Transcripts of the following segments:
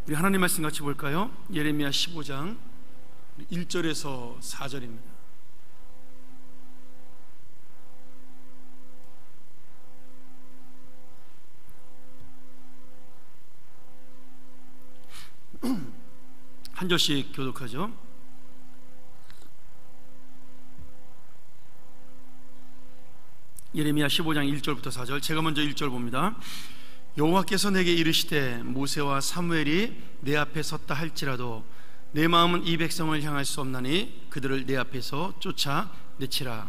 우리 하나님 말씀 같이 볼까요? 예레미야 15장 1절에서 4절입니다. 한 절씩 교독하죠. 예레미야 15장 1절부터 4절. 제가 먼저 1절 봅니다. 여호와께서 내게 이르시되 모세와 사무엘이 내 앞에 섰다 할지라도 내 마음은 이 백성을 향할 수 없나니 그들을 내 앞에서 쫓아내치라.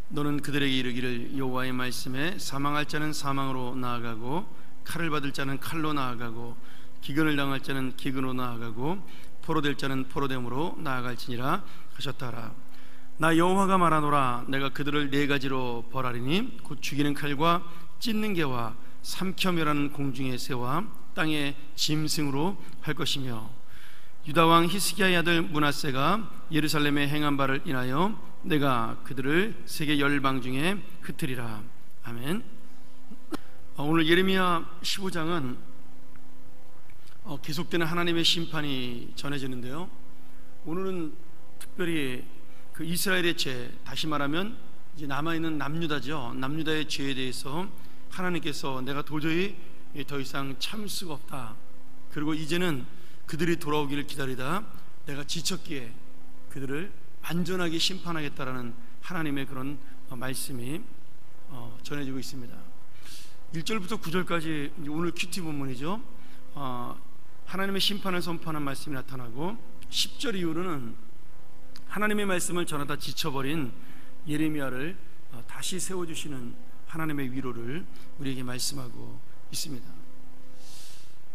너는 그들에게 이르기를 여호와의 말씀에 사망할 자는 사망으로 나아가고 칼을 받을 자는 칼로 나아가고 기근을 당할 자는 기근으로 나아가고 포로될 자는 포로됨으로 나아갈지니라 하셨다라. 나 여호와가 말하노라. 내가 그들을 네 가지로 벌하리니 곧 죽이는 칼과 찢는 개와 삼켜 멸하는 공중의 새와 땅의 짐승으로 할 것이며 유다 왕 히스기야의 아들 므낫세가 예루살렘에 행한 바를 인하여 내가 그들을 세계 열방 중에 흩으리라. 아멘. 오늘 예레미야 15장은 계속되는 하나님의 심판이 전해지는데요, 오늘은 특별히 그 이스라엘의 죄, 다시 말하면 이제 남아있는 남유다죠. 남유다의 죄에 대해서 하나님께서 내가 도저히 더 이상 참을 수가 없다, 그리고 이제는 그들이 돌아오기를 기다리다 내가 지쳤기에 그들을 완전하게 심판하겠다라는 하나님의 그런 말씀이 전해지고 있습니다. 1절부터 9절까지 오늘 큐티 본문이죠. 하나님의 심판을 선포하는 말씀이 나타나고 10절 이후로는 하나님의 말씀을 전하다 지쳐버린 예레미야를 다시 세워주시는 하나님의 위로를 우리에게 말씀하고 있습니다.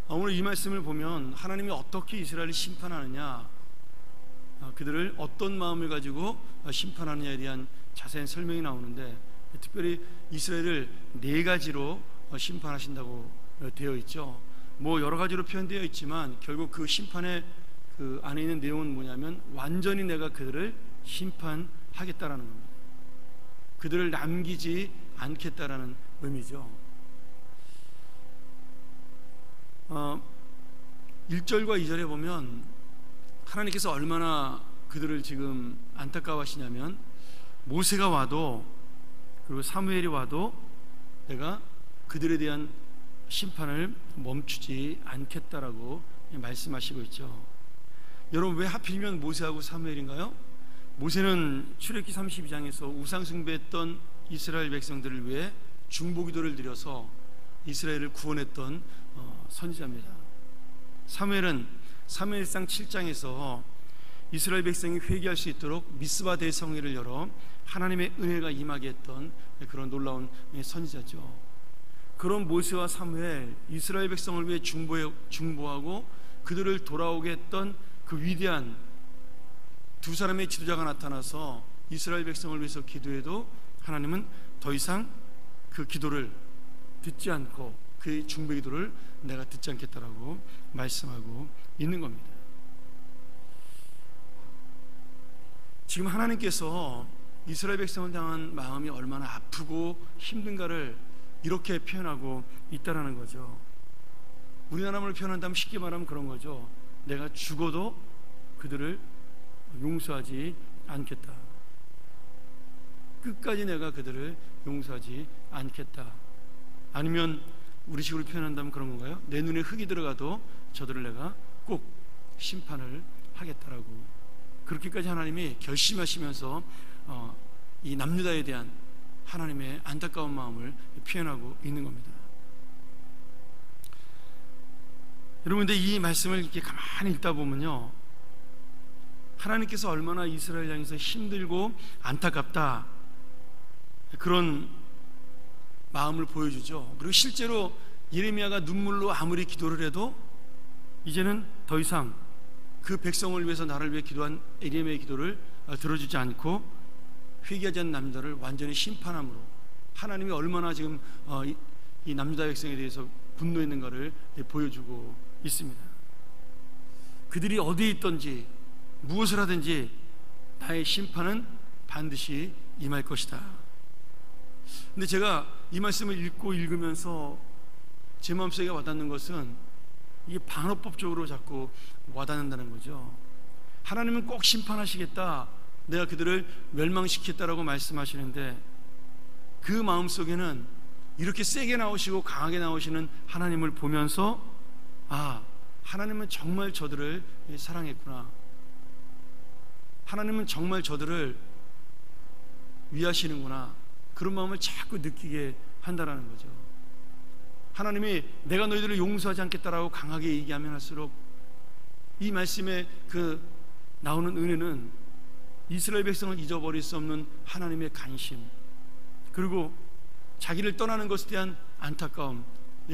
오늘 이 말씀을 보면 하나님이 어떻게 이스라엘을 심판하느냐, 그들을 어떤 마음을 가지고 심판하느냐에 대한 자세한 설명이 나오는데, 특별히 이스라엘을 네 가지로 심판하신다고 되어 있죠. 뭐 여러 가지로 표현되어 있지만 결국 그 심판의 그 안에 있는 내용은 뭐냐면 완전히 내가 그들을 심판하겠다라는 겁니다. 그들을 남기지 않겠다라는 의미죠. 1절과 2절에 보면 하나님께서 얼마나 그들을 지금 안타까워하시냐면, 모세가 와도 그리고 사무엘이 와도 내가 그들에 대한 심판을 멈추지 않겠다라고 말씀하시고 있죠. 여러분, 왜 하필이면 모세하고 사무엘인가요? 모세는 출애굽기 32장에서 우상 숭배했던 이스라엘 백성들을 위해 중보기도를 드려서 이스라엘을 구원했던 선지자입니다. 사무엘은 사무엘상 7장에서 이스라엘 백성이 회개할 수 있도록 미스바 대성회를 열어 하나님의 은혜가 임하게 했던 그런 놀라운 선지자죠. 그런 모세와 사무엘, 이스라엘 백성을 위해 중보하고 그들을 돌아오게 했던 그 위대한 두 사람의 지도자가 나타나서 이스라엘 백성을 위해서 기도해도 하나님은 더 이상 그 기도를 듣지 않고 그 중보 기도를 내가 듣지 않겠다라고 말씀하고 있는 겁니다. 지금 하나님께서 이스라엘 백성을 향한 마음이 얼마나 아프고 힘든가를 이렇게 표현하고 있다라는 거죠. 우리나라를 표현한다면 쉽게 말하면 그런 거죠. 내가 죽어도 그들을 용서하지 않겠다. 끝까지 내가 그들을 용서하지 않겠다. 아니면 우리식으로 표현한다면 그런 건가요? 내 눈에 흙이 들어가도 저들을 내가 꼭 심판을 하겠다라고, 그렇게까지 하나님이 결심하시면서 이 남유다에 대한 하나님의 안타까운 마음을 표현하고 있는 겁니다. 여러분, 근데 이 말씀을 이렇게 가만히 읽다 보면요, 하나님께서 얼마나 이스라엘 향해서 힘들고 안타깝다, 그런 마음을 보여주죠. 그리고 실제로 예레미야가 눈물로 아무리 기도를 해도 이제는 더 이상 그 백성을 위해서, 나를 위해 기도한 예레미야의 기도를 들어주지 않고 회개하지 않는 남유다를 완전히 심판함으로 하나님이 얼마나 지금 이 남유다 백성에 대해서 분노했는가를 보여주고 있습니다. 그들이 어디에 있든지 무엇을 하든지 나의 심판은 반드시 임할 것이다. 근데 제가 이 말씀을 읽으면서 제 마음속에 와닿는 것은 이게 반어법적으로 자꾸 와닿는다는 거죠. 하나님은 꼭 심판하시겠다, 내가 그들을 멸망시키겠다라고 말씀하시는데, 그 마음속에는 이렇게 세게 나오시고 강하게 나오시는 하나님을 보면서 하나님은 정말 저들을 사랑했구나, 하나님은 정말 저들을 위하시는구나, 그런 마음을 자꾸 느끼게 한다는 거죠. 하나님이 내가 너희들을 용서하지 않겠다라고 강하게 얘기하면 할수록 이 말씀에 그 나오는 은혜는 이스라엘 백성을 잊어버릴 수 없는 하나님의 간심, 그리고 자기를 떠나는 것에 대한 안타까움,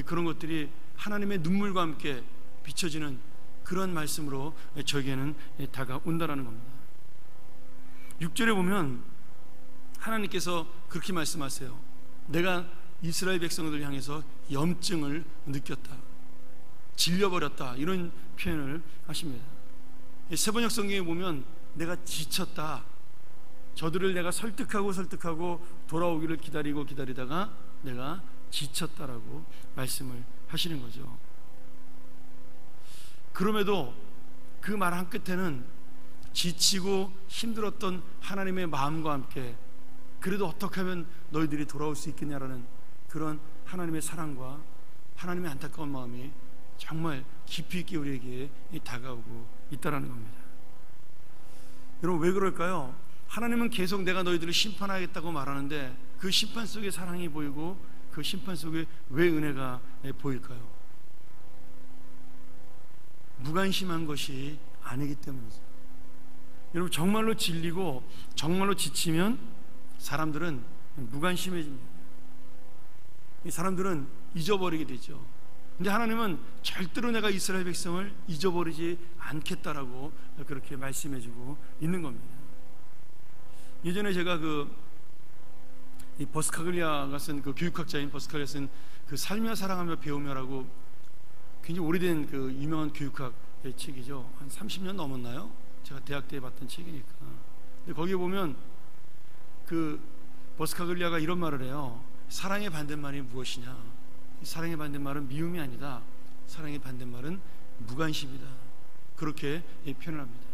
그런 것들이 하나님의 눈물과 함께 비춰지는 그런 말씀으로 저에게는 다가온다라는 겁니다. 6절에 보면 하나님께서 그렇게 말씀하세요. 내가 이스라엘 백성들을 향해서 염증을 느꼈다, 질려버렸다, 이런 표현을 하십니다. 세번역 성경에 보면 내가 지쳤다, 저들을 내가 설득하고 돌아오기를 기다리다가 내가 지쳤다라고 말씀을 하시는 거죠. 그럼에도 그 말 한 끝에는 지치고 힘들었던 하나님의 마음과 함께 그래도 어떻게 하면 너희들이 돌아올 수 있겠냐라는 그런 하나님의 사랑과 하나님의 안타까운 마음이 정말 깊이 있게 우리에게 다가오고 있다는 겁니다. 여러분, 왜 그럴까요? 하나님은 계속 내가 너희들을 심판하겠다고 말하는데 그 심판 속에 사랑이 보이고 그 심판 속에 왜 은혜가 보일까요? 무관심한 것이 아니기 때문이죠. 여러분, 정말로 질리고 정말로 지치면 사람들은 무관심해집니다. 이 사람들은 잊어버리게 되죠. 근데 하나님은 절대로 내가 이스라엘 백성을 잊어버리지 않겠다라고 그렇게 말씀해주고 있는 겁니다. 예전에 제가 이 버스카글리아가 쓴 그 교육학자인 버스카글리아가 쓴 그 살며 사랑하며 배우며라고 굉장히 오래된 그 유명한 교육학 책이죠. 한 30년 넘었나요? 제가 대학 때 봤던 책이니까. 근데 거기에 보면 그 버스카글리아가 이런 말을 해요. 사랑의 반대말이 무엇이냐? 사랑의 반대말은 미움이 아니다. 사랑의 반대말은 무관심이다. 그렇게 표현합니다.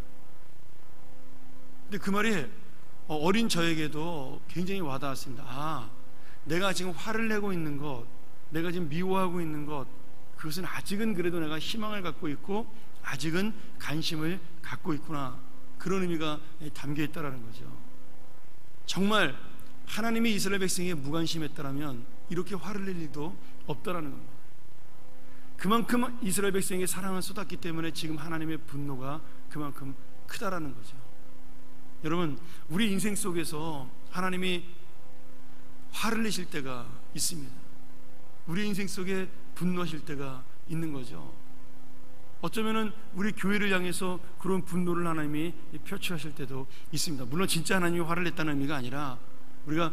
근데 그 말이 어린 저에게도 굉장히 와닿았습니다. 내가 지금 화를 내고 있는 것, 내가 지금 미워하고 있는 것, 그것은 아직은 그래도 내가 희망을 갖고 있고 아직은 관심을 갖고 있구나, 그런 의미가 담겨 있다는 거죠. 정말 하나님이 이스라엘 백성에게 무관심했다면 이렇게 화를 낼 일도 없다라는 겁니다. 그만큼 이스라엘 백성에게 사랑을 쏟았기 때문에 지금 하나님의 분노가 그만큼 크다라는 거죠. 여러분, 우리 인생 속에서 하나님이 화를 내실 때가 있습니다. 우리 인생 속에 분노하실 때가 있는 거죠. 어쩌면은 우리 교회를 향해서 그런 분노를 하나님이 표출하실 때도 있습니다. 물론 진짜 하나님이 화를 냈다는 의미가 아니라 우리가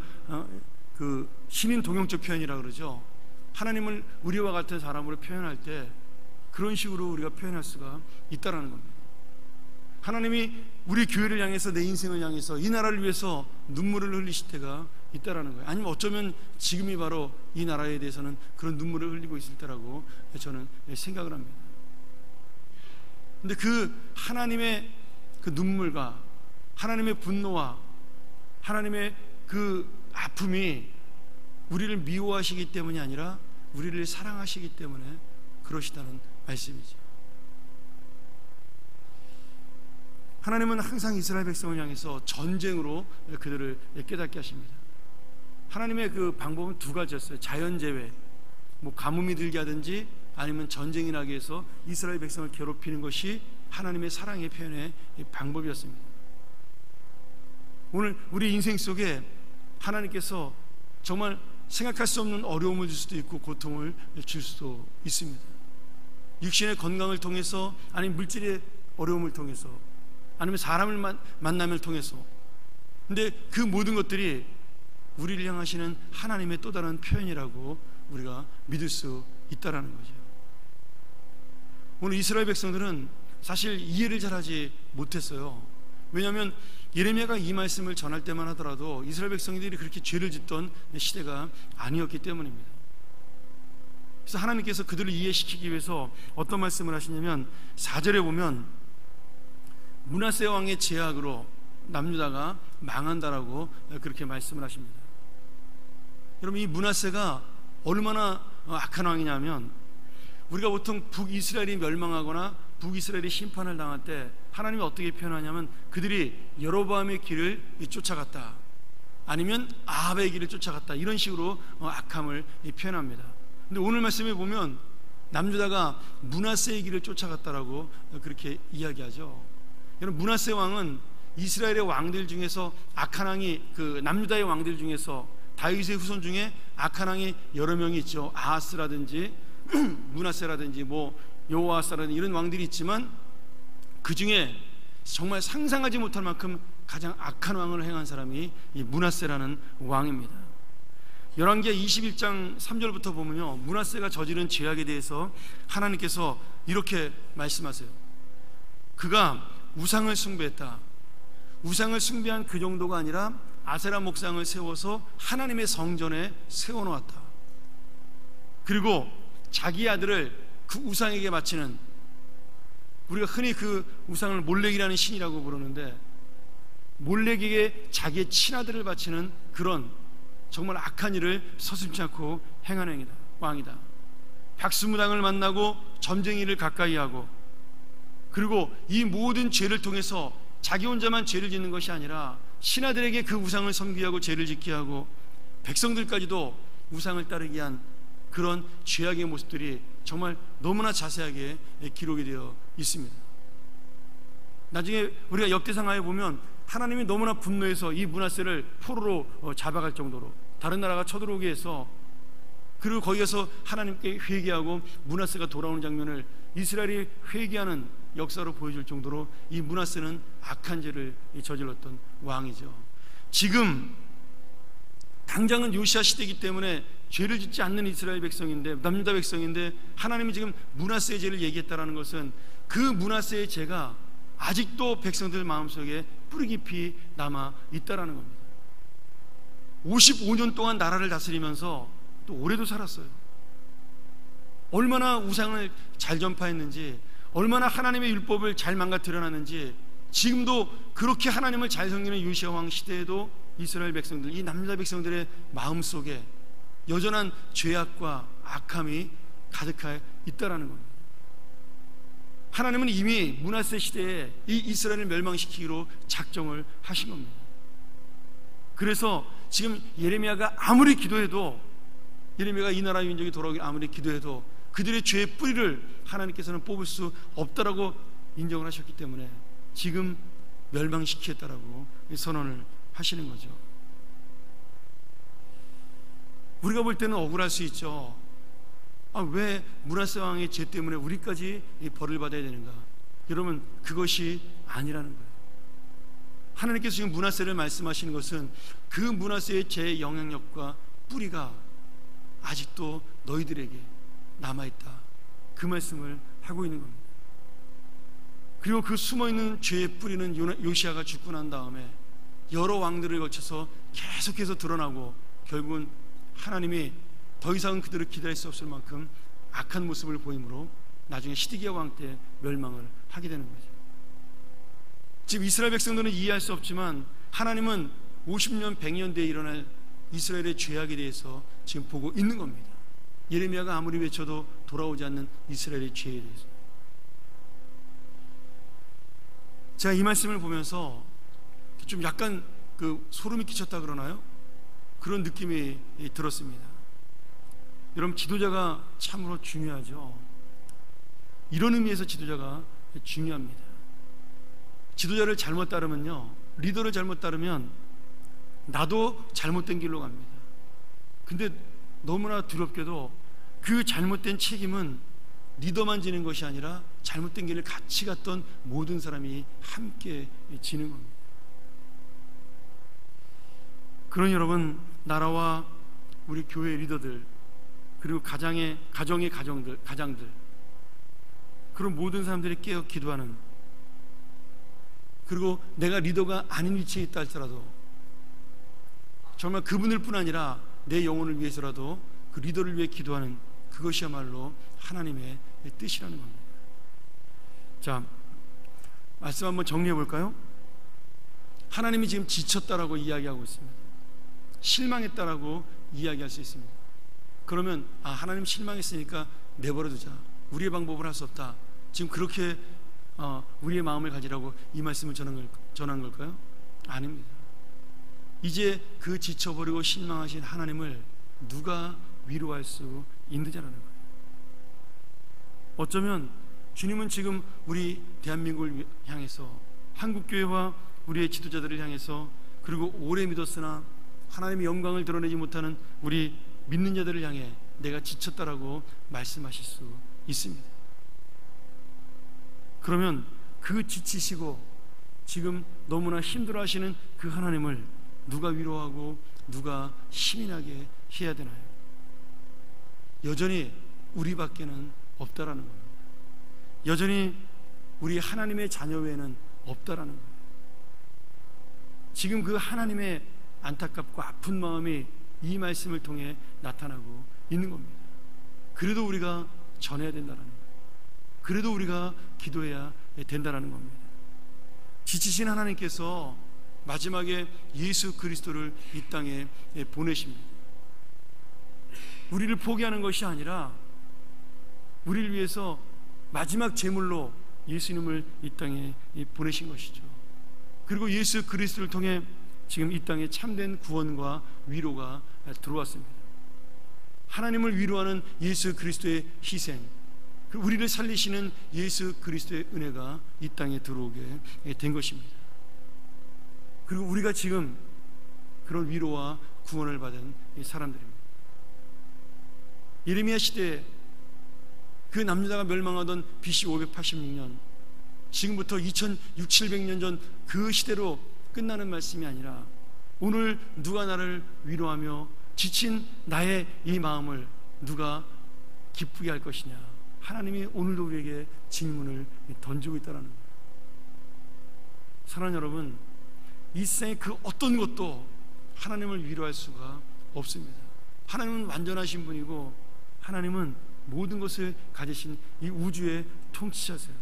그 신인 동용적 표현이라 그러죠. 하나님을 우리와 같은 사람으로 표현할 때 그런 식으로 우리가 표현할 수가 있다라는 겁니다. 하나님이 우리 교회를 향해서, 내 인생을 향해서, 이 나라를 위해서 눈물을 흘리실 때가 있다라는 거예요. 아니면 어쩌면 지금이 바로 이 나라에 대해서는 그런 눈물을 흘리고 있을 때라고 저는 생각을 합니다. 근데 그 하나님의 그 눈물과 하나님의 분노와 하나님의 그 아픔이 우리를 미워하시기 때문이 아니라 우리를 사랑하시기 때문에 그러시다는 말씀이죠. 하나님은 항상 이스라엘 백성을 향해서 전쟁으로 그들을 깨닫게 하십니다. 하나님의 그 방법은 두 가지였어요. 자연재해, 가뭄이 들게 하든지 아니면 전쟁이 나게 해서 이스라엘 백성을 괴롭히는 것이 하나님의 사랑의 표현의 방법이었습니다. 오늘 우리 인생 속에 하나님께서 정말 생각할 수 없는 어려움을 줄 수도 있고 고통을 줄 수도 있습니다. 육신의 건강을 통해서, 아니면 물질의 어려움을 통해서, 아니면 사람을 만남을 통해서. 근데 그 모든 것들이 우리를 향하시는 하나님의 또 다른 표현이라고 우리가 믿을 수 있다라는 거죠. 오늘 이스라엘 백성들은 사실 이해를 잘하지 못했어요. 왜냐하면 예레미야가 이 말씀을 전할 때만 하더라도 이스라엘 백성들이 그렇게 죄를 짓던 시대가 아니었기 때문입니다. 그래서 하나님께서 그들을 이해시키기 위해서 어떤 말씀을 하시냐면 4절에 보면 므낫세 왕의 제약으로 남유다가 망한다라고 그렇게 말씀을 하십니다. 여러분, 이 므낫세가 얼마나 악한 왕이냐면, 우리가 보통 북이스라엘이 멸망하거나 북이스라엘이 심판을 당할 때 하나님이 어떻게 표현하냐면 그들이 여로보암의 길을 쫓아갔다, 아니면 아합의 길을 쫓아갔다, 이런 식으로 악함을 표현합니다. 근데 오늘 말씀에 보면 남유다가 므낫세의 길을 쫓아갔다라고 그렇게 이야기하죠. 여러분, 므낫세 왕은 이스라엘의 왕들 중에서 악한 왕이, 그 남유다의 왕들 중에서 다윗의 후손 중에 악한 왕이 여러 명이 있죠. 아하스라든지 므낫세라든지 여호아스라든지 이런 왕들이 있지만, 그 중에 정말 상상하지 못할 만큼 가장 악한 왕을 행한 사람이 이 므낫세라는 왕입니다. 열왕기하 21장 3절부터 보면요, 므낫세가 저지른 죄악에 대해서 하나님께서 이렇게 말씀하세요. 그가 우상을 숭배했다. 우상을 숭배한 그 정도가 아니라 아세라 목상을 세워서 하나님의 성전에 세워놓았다. 그리고 자기 아들을 그 우상에게 바치는, 우리가 흔히 그 우상을 몰렉이라는 신이라고 부르는데, 몰렉에게 자기의 친아들을 바치는 그런 정말 악한 일을 서슴지 않고 행하는 왕이다. 백수무당을 만나고 점쟁이를 가까이 하고, 그리고 이 모든 죄를 통해서 자기 혼자만 죄를 짓는 것이 아니라 신하들에게 그 우상을 섬기게 하고 죄를 짓게 하고 백성들까지도 우상을 따르게 한 그런 죄악의 모습들이 정말 너무나 자세하게 기록이 되어 있습니다. 나중에 우리가 역대상하에 보면 하나님이 너무나 분노해서 이 므낫세를 포로로 잡아갈 정도로 다른 나라가 쳐들어오게 해서, 그리고 거기 가서 하나님께 회개하고 므낫세가 돌아오는 장면을 이스라엘이 회개하는 역사로 보여줄 정도로 이 므낫세는 악한 죄를 저질렀던 왕이죠. 지금 당장은 요시야 시대이기 때문에 죄를 짓지 않는 이스라엘 백성인데, 남유다 백성인데, 하나님이 지금 므낫세의 죄를 얘기했다라는 것은 그 므낫세의 죄가 아직도 백성들 마음속에 뿌리 깊이 남아 있다라는 겁니다. 55년 동안 나라를 다스리면서 또 오래도 살았어요. 얼마나 우상을 잘 전파했는지, 얼마나 하나님의 율법을 잘 망가뜨려놨는지, 지금도 그렇게 하나님을 잘 섬기는 요시야 왕 시대에도 이스라엘 백성들, 이 남유다 백성들의 마음속에 여전한 죄악과 악함이 가득해 있다라는 겁니다. 하나님은 이미 므낫세 시대에 이 이스라엘을 멸망시키기로 작정을 하신 겁니다. 그래서 지금 예레미야가 아무리 기도해도, 예레미야가 이 나라 민족이 돌아오길 아무리 기도해도 그들의 죄의 뿌리를 하나님께서는 뽑을 수 없다라고 인정을 하셨기 때문에 지금 멸망시키겠다라고 선언을 하시는 거죠. 우리가 볼 때는 억울할 수 있죠. 왜 므낫세 왕의 죄 때문에 우리까지 이 벌을 받아야 되는가? 여러분, 그것이 아니라는 거예요. 하나님께서 지금 므낫세를 말씀하시는 것은 그 므낫세의 죄의 영향력과 뿌리가 아직도 너희들에게 남아있다, 그 말씀을 하고 있는 겁니다. 그리고 그 숨어있는 죄의 뿌리는 요시야가 죽고 난 다음에 여러 왕들을 거쳐서 계속해서 드러나고, 결국은 하나님이 더 이상은 그들을 기다릴 수 없을 만큼 악한 모습을 보이므로 나중에 시드기야 왕 때 멸망을 하게 되는 거죠. 지금 이스라엘 백성들은 이해할 수 없지만 하나님은 50년 100년 뒤에 일어날 이스라엘의 죄악에 대해서 지금 보고 있는 겁니다. 예레미야가 아무리 외쳐도 돌아오지 않는 이스라엘의 죄에 대해서. 제가 이 말씀을 보면서 좀 약간 소름이 끼쳤다 그러나요? 그런 느낌이 들었습니다. 여러분, 지도자가 참으로 중요하죠. 이런 의미에서 지도자가 중요합니다. 지도자를 잘못 따르면요, 리더를 잘못 따르면 나도 잘못된 길로 갑니다. 근데 너무나 두렵게도 그 잘못된 책임은 리더만 지는 것이 아니라 잘못된 길을 같이 갔던 모든 사람이 함께 지는 겁니다. 그런 여러분, 나라와 우리 교회 리더들, 그리고 가정의 가장들, 그런 모든 사람들이 깨어 기도하는 그리고 내가 리더가 아닌 위치에 있다 할지라도 정말 그분일 뿐 아니라 내 영혼을 위해서라도 그 리더를 위해 기도하는 그것이야말로 하나님의 뜻이라는 겁니다. 자, 말씀 한번 정리해 볼까요? 하나님이 지금 지쳤다라고 이야기하고 있습니다. 실망했다라고 이야기할 수 있습니다. 그러면 하나님 실망했으니까 내버려 두자, 우리의 방법을 할 수 없다, 지금 그렇게 우리의 마음을 가지라고 이 말씀을 전한 걸까요? 아닙니다. 이제 그 지쳐버리고 실망하신 하나님을 누가 위로할 수 있느냐라는 거예요. 어쩌면 주님은 지금 우리 대한민국을 향해서, 한국교회와 우리의 지도자들을 향해서, 그리고 오래 믿었으나 하나님의 영광을 드러내지 못하는 우리 믿는 자들을 향해 내가 지쳤다라고 말씀하실 수 있습니다. 그러면 그 지치시고 지금 너무나 힘들어하시는 그 하나님을 누가 위로하고 누가 힘이 나게 해야 되나요? 여전히 우리밖에는 없다라는 겁니다. 여전히 우리 하나님의 자녀 외에는 없다라는 거예요. 지금 그 하나님의 안타깝고 아픈 마음이 이 말씀을 통해 나타나고 있는 겁니다. 그래도 우리가 전해야 된다는 거예요. 그래도 우리가 기도해야 된다는 겁니다. 지치신 하나님께서 마지막에 예수 그리스도를 이 땅에 보내십니다. 우리를 포기하는 것이 아니라 우리를 위해서 마지막 제물로 예수님을 이 땅에 보내신 것이죠. 그리고 예수 그리스도를 통해 지금 이 땅에 참된 구원과 위로가 들어왔습니다. 하나님을 위로하는 예수 그리스도의 희생, 우리를 살리시는 예수 그리스도의 은혜가 이 땅에 들어오게 된 것입니다. 그리고 우리가 지금 그런 위로와 구원을 받은 사람들입니다. 예레미야 시대에 그 남유다가 멸망하던 BC 586년, 지금부터 2600~700년 전 그 시대로 끝나는 말씀이 아니라 오늘 누가 나를 위로하며 지친 나의 이 마음을 누가 기쁘게 할 것이냐, 하나님이 오늘도 우리에게 질문을 던지고 있다는 거예요. 사랑하는 여러분, 이 세상의 그 어떤 것도 하나님을 위로할 수가 없습니다. 하나님은 완전하신 분이고 하나님은 모든 것을 가지신 이 우주의 통치자세요.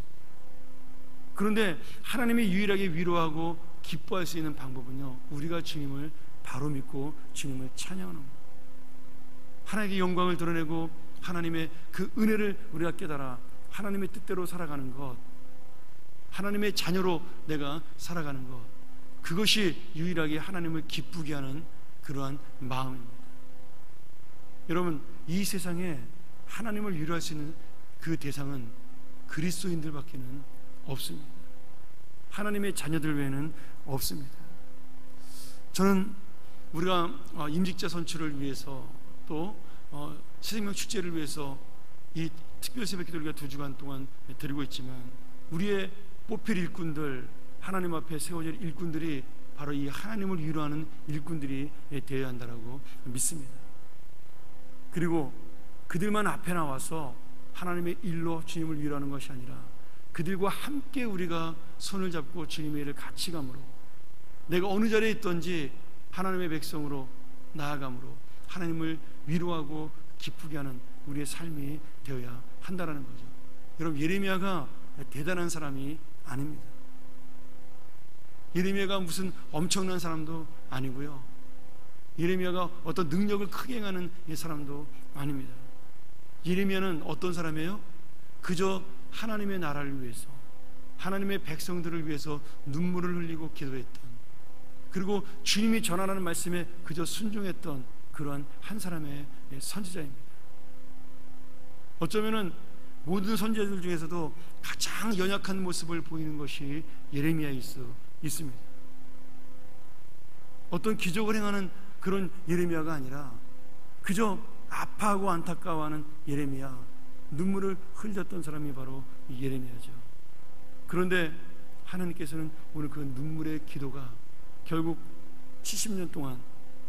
그런데 하나님이 유일하게 위로하고 기뻐할 수 있는 방법은요, 우리가 주님을 바로 믿고 주님을 찬양하는 겁니다. 하나님의 영광을 드러내고 하나님의 그 은혜를 우리가 깨달아 하나님의 뜻대로 살아가는 것, 하나님의 자녀로 내가 살아가는 것, 그것이 유일하게 하나님을 기쁘게 하는 그러한 마음입니다. 여러분, 이 세상에 하나님을 위로할 수 있는 그 대상은 그리스도인들밖에는 없습니다. 하나님의 자녀들 외에는 없습니다. 저는 우리가 임직자 선출을 위해서 또 새생명 축제를 위해서 이 특별 새벽 기도를 2주간 동안 드리고 있지만, 우리의 뽑힐 일꾼들, 하나님 앞에 세워질 일꾼들이 바로 이 하나님을 위로하는 일꾼들이 되어야 한다라고 믿습니다. 그리고 그들만 앞에 나와서 하나님의 일로 주님을 위로하는 것이 아니라 그들과 함께 우리가 손을 잡고 주님의 일을 같이 감으로, 내가 어느 자리에 있든지 하나님의 백성으로 나아감으로 하나님을 위로하고 기쁘게 하는 우리의 삶이 되어야 한다는 거죠. 여러분, 예레미야가 대단한 사람이 아닙니다. 예레미야가 무슨 엄청난 사람도 아니고요, 예레미야가 어떤 능력을 크게 행하는 사람도 아닙니다. 예레미야는 어떤 사람이에요? 그저 하나님의 나라를 위해서, 하나님의 백성들을 위해서 눈물을 흘리고 기도했던, 그리고 주님이 전하라는 말씀에 그저 순종했던 그러한 한 사람의 선지자입니다. 어쩌면은 모든 선지자들 중에서도 가장 연약한 모습을 보이는 것이 예레미야일 수 있습니다. 어떤 기적을 행하는 그런 예레미야가 아니라 그저 아파하고 안타까워하는 예레미야, 눈물을 흘렸던 사람이 바로 예레미야죠. 그런데 하나님께서는 오늘 그 눈물의 기도가 결국 70년 동안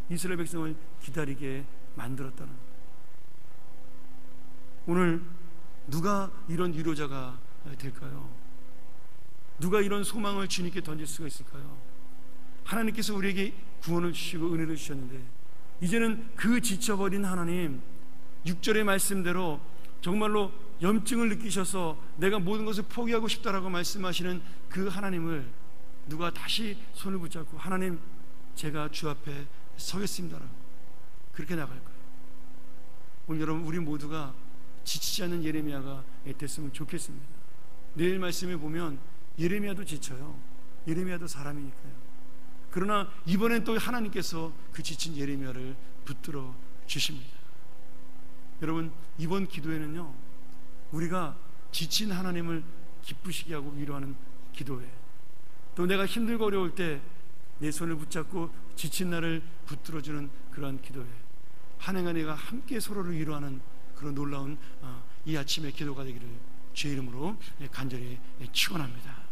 이스라엘 백성을 기다리게 만들었다는, 오늘 누가 이런 위로자가 될까요? 누가 이런 소망을 주님께 던질 수가 있을까요? 하나님께서 우리에게 구원을 주시고 은혜를 주셨는데 이제는 그 지쳐버린 하나님, 6절의 말씀대로 정말로 염증을 느끼셔서 내가 모든 것을 포기하고 싶다라고 말씀하시는 그 하나님을 누가 다시 손을 붙잡고 하나님, 제가 주 앞에 서겠습니다라고 그렇게 나갈 거예요. 오늘 여러분, 우리 모두가 지치지 않는 예레미야가 됐으면 좋겠습니다. 내일 말씀에 보면 예레미야도 지쳐요. 예레미야도 사람이니까요. 그러나 이번엔 또 하나님께서 그 지친 예레미야를 붙들어 주십니다. 여러분, 이번 기도회는요, 우리가 지친 하나님을 기쁘시게 하고 위로하는 기도회, 또 내가 힘들고 어려울 때 내 손을 붙잡고 지친 나를 붙들어주는 그러한 기도회, 한 해가 내가 함께 서로를 위로하는 그런 놀라운 이 아침의 기도가 되기를 주의 이름으로 간절히 축원합니다.